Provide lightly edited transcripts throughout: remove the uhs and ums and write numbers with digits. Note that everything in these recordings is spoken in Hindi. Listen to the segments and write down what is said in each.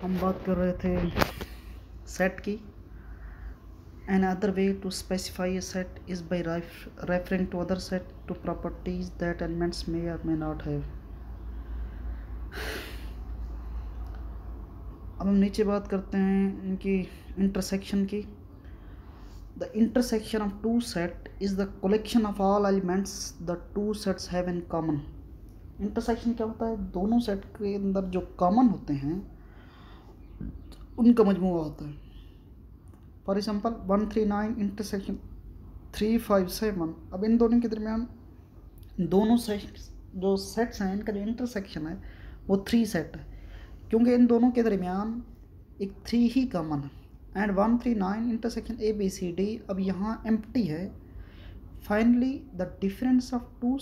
हम बात कर रहे थे सेट की। An other way to specify a set is by referring to other set to properties that elements may or may not have. अब हम नीचे बात करते हैं इनकी इंटरसेक्शन की। The intersection of two set is the collection of all elements the two sets have in common. Intersection क्या होता है? दोनों सेट के अंदर जो कॉमन होते हैं उनका मजमूआ होता है। For example 139 intersection 357। अब इन दोनों के दरमियान दोनों सेट्स जो सेट्स हैं इनका जो इंटरसेक्शन है वो 3 सेट है, क्योंकि इन दोनों के दरमियान एक 3 ही कॉमन है। एंड 139 इंटरसेक्शन ABCD अब यहाँ एम्प्टी है। Finally the difference of two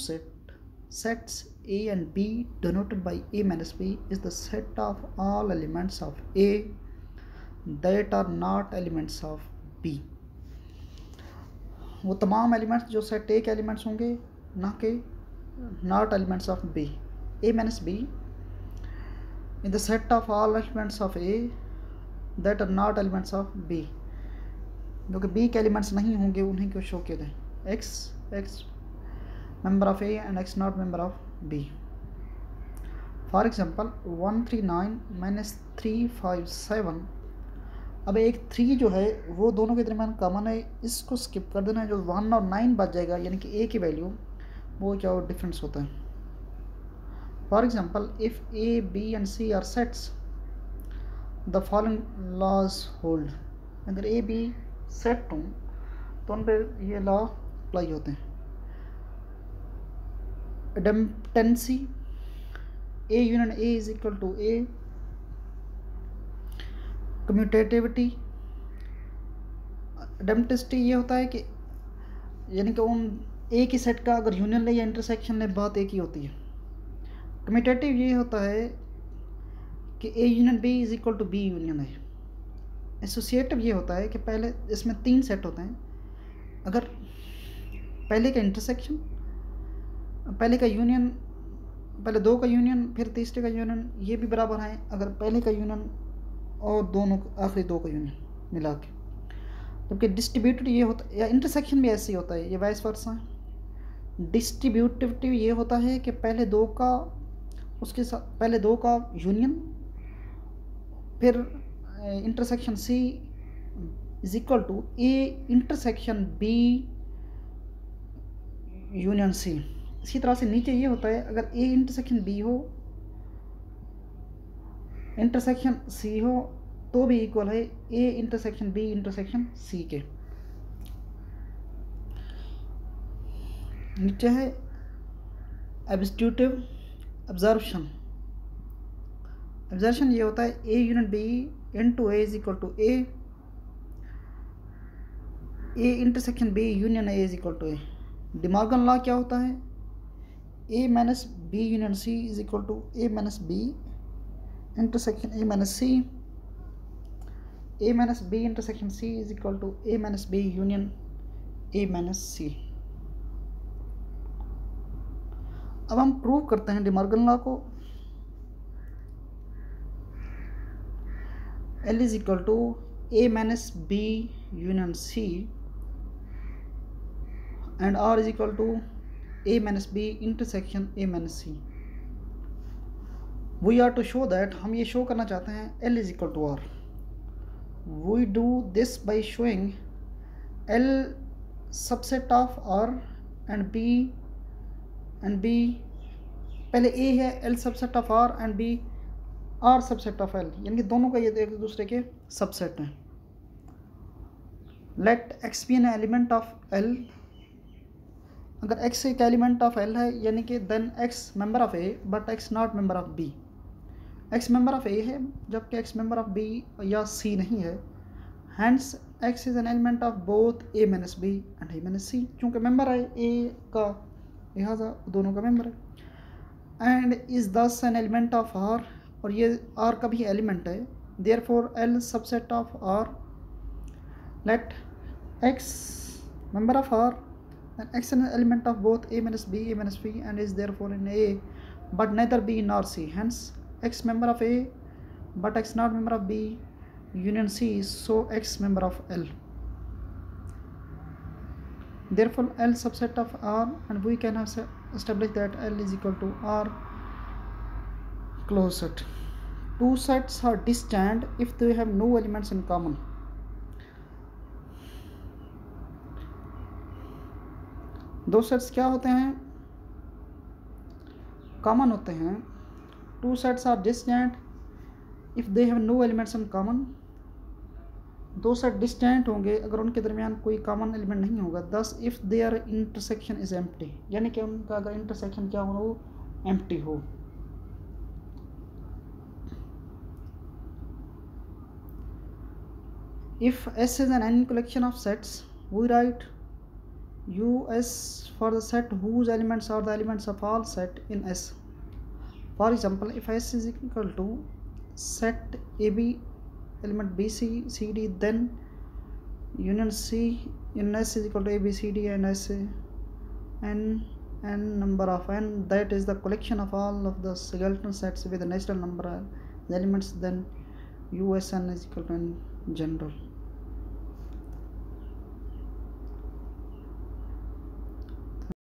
sets A and B denoted by A minus B is the set of all elements of A that are not elements of B. वो तमाम एलिमेंट्स जो सेट A के एलिमेंट्स होंगे ना कि not elements of B. A minus B in the set of all elements of A that are not elements of B. जो कि B के एलिमेंट्स नहीं होंगे उन्हीं को शो किया जाए। X member of A and X not member of B. For example 139 minus 357। अब एक 3 जो है वो दोनों के दरमियान कॉमन है, इसको स्किप कर देना है। जो 1 और 9 बच जाएगा यानी कि A की वैल्यू वो क्या डिफरेंस होता है। For example if A, B and C are sets the following laws hold. अगर A, B सेट हों तो उन पर ये लॉ अप्लाई होते हैं। Idempotency A union A is equal to A. Commutativity idempotency ये होता है कि यानी कि उन A की सेट का अगर यूनियन ले या इंटरसेक्शन ले बात एक ही होती है। कम्यूटेटिव ये होता है कि A union B is equal to B union A। Associative ये होता है कि पहले इसमें 3 सेट होते हैं, अगर पहले का इंटरसेक्शन, पहले का यूनियन, पहले 2 का यूनियन फिर तीसरे का यूनियन ये भी बराबर है अगर पहले का यूनियन और दोनों आखिरी 2 का यूनियन मिला के। जबकि डिस्ट्रीब्यूटिव ये होता है, या इंटरसेक्शन भी ऐसे ही होता है, ये वाइस वर्सा है। डिस्ट्रीब्यूटिव ये होता है कि पहले 2 का उसके साथ पहले 2 का यूनियन फिर intersection C is equal to A intersection B union C। इसी तरह से नीचे ये होता है अगर A इंटरसेक्शन B हो इंटरसेक्शन C हो तो भी इक्वल है A intersection B intersection C के। नीचे है एब्सटीट्यूटिव एब्जर्प्शन। एब्जर्प्शन ये होता है A union B into A is equal to A intersection B union A is equal to A। De Morgan law क्या होता है? A minus B union C is equal to A minus B intersection A minus C। A minus B intersection C is equal to A minus B union A minus C। अब हम प्रूव करते हैं डिमॉर्गन लॉ को। L is equal to A minus B union C and R is equal to A minus B intersection A minus C. We are to show that हम ये शो करना चाहते हैं L is equal to R. We do this by showing L subset of R and B पहले A है L subset of R and B R subset of L, यानी कि दोनों का ये एक दूसरे के सबसेट हैं। Let X be an element of L। अगर X एक एलिमेंट ऑफ L है यानी कि then X member of A but X not member of B। X member of A है जबकि X मेंबर ऑफ B या C नहीं है। Hence X is an element of both A minus B and A minus C। चूँकि मेंबर है A का लिहाजा दोनों का मेंबर है। And is this an element of R, और ये R का भी एलिमेंट है। Therefore L subset of R। Let X member of R and X is an element of both A minus B and is therefore in A but neither B nor C. Hence X member of A but X not member of B union C, so X member of L. Therefore L subset of R, and we can have established that L is equal to R closed set. Two sets are disjoint if they have no elements in common. दो सेट्स क्या होते हैं, कॉमन होते हैं. Two sets are distant if they have no elements in common. दो सेट डिस्टेंट होंगे अगर उनके दरमियान कोई कॉमन एलिमेंट नहीं होगा. Thus if their intersection is empty, यानी कि उनका अगर इंटरसेक्शन क्या हो, एम्प्टी हो. If S is an n collection of sets, we write US for the set whose elements are the elements of all set in S. For example, if S is equal to set AB element BC CD, then union C in S is equal to ABCD and S n number of n, that is the collection of all of the singleton sets with a natural number of elements, then USN is equal to n general.